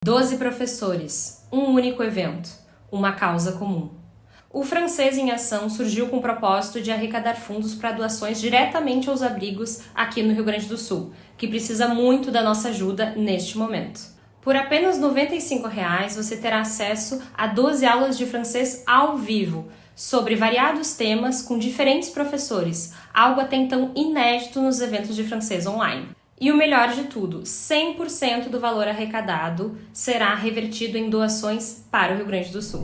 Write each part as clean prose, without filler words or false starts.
12 professores, um único evento, uma causa comum. O Francês em Ação surgiu com o propósito de arrecadar fundos para doações diretamente aos abrigos aqui no Rio Grande do Sul, que precisa muito da nossa ajuda neste momento. Por apenas R$ 95,00 você terá acesso a 12 aulas de francês ao vivo, sobre variados temas com diferentes professores, algo até então inédito nos eventos de francês online. E o melhor de tudo, 100% do valor arrecadado será revertido em doações para o Rio Grande do Sul.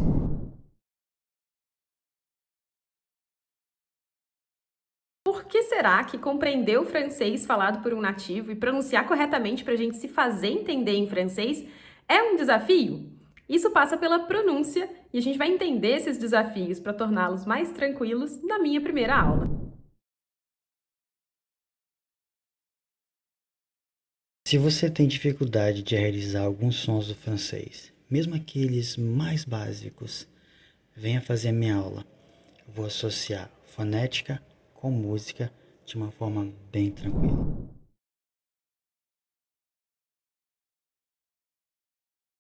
Por que será que compreender o francês falado por um nativo e pronunciar corretamente para a gente se fazer entender em francês é um desafio? Isso passa pela pronúncia e a gente vai entender esses desafios para torná-los mais tranquilos na minha primeira aula. Se você tem dificuldade de realizar alguns sons do francês, mesmo aqueles mais básicos, venha fazer a minha aula. Eu vou associar fonética com música de uma forma bem tranquila.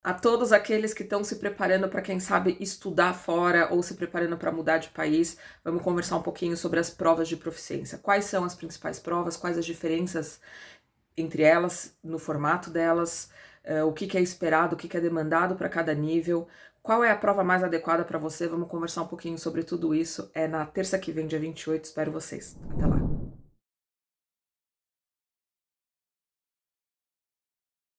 A todos aqueles que estão se preparando para, quem sabe, estudar fora ou se preparando para mudar de país, vamos conversar um pouquinho sobre as provas de proficiência. Quais são as principais provas, quais as diferenças entre elas, no formato delas, o que é esperado, o que é demandado para cada nível, qual é a prova mais adequada para você. Vamos conversar um pouquinho sobre tudo isso. É na terça que vem, dia 28, espero vocês. Até lá.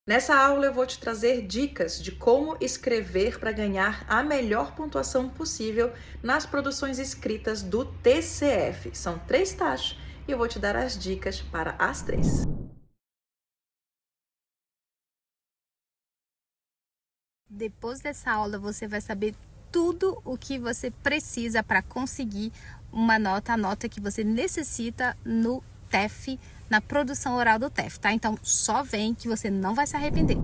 Nessa aula eu vou te trazer dicas de como escrever para ganhar a melhor pontuação possível nas produções escritas do TCF. São 3 taxas e eu vou te dar as dicas para as 3. Depois dessa aula você vai saber tudo o que você precisa para conseguir uma nota, a nota que você necessita no TEF, na produção oral do TEF, tá? Então só vem que você não vai se arrepender.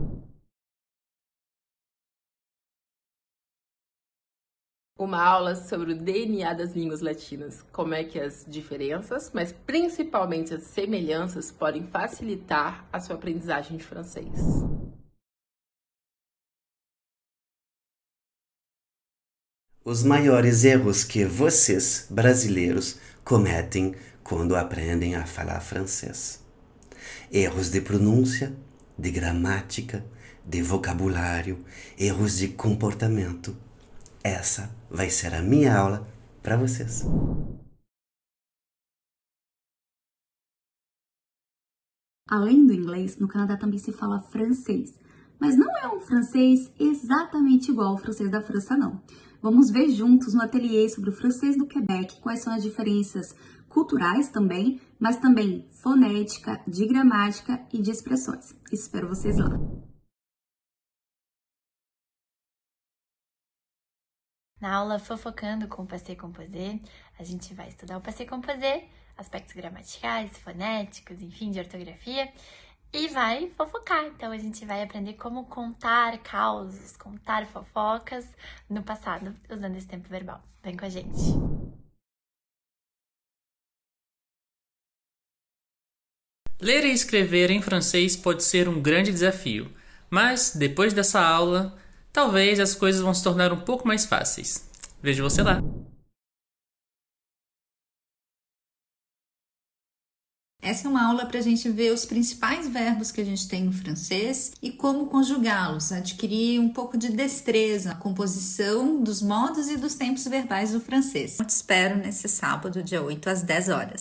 Uma aula sobre o DNA das línguas latinas, como é que as diferenças, mas principalmente as semelhanças, podem facilitar a sua aprendizagem de francês. Os maiores erros que vocês, brasileiros, cometem quando aprendem a falar francês. Erros de pronúncia, de gramática, de vocabulário, erros de comportamento. Essa vai ser a minha aula para vocês. Além do inglês, no Canadá também se fala francês, mas não é um francês exatamente igual ao francês da França, não. Vamos ver juntos no ateliê sobre o francês do Quebec quais são as diferenças culturais também, mas também fonética, de gramática e de expressões. Espero vocês lá. Na aula Fofocando com o Passé Composé, a gente vai estudar o Passé Composé, aspectos gramaticais, fonéticos, enfim, de ortografia, e vai fofocar. Então a gente vai aprender como contar causos, contar fofocas no passado, usando esse tempo verbal. Vem com a gente! Ler e escrever em francês pode ser um grande desafio, mas depois dessa aula, talvez as coisas vão se tornar um pouco mais fáceis. Vejo você lá! Essa é uma aula para a gente ver os principais verbos que a gente tem no francês e como conjugá-los, adquirir um pouco de destreza na composição dos modos e dos tempos verbais do francês. Eu te espero nesse sábado, dia 8, às 10 horas.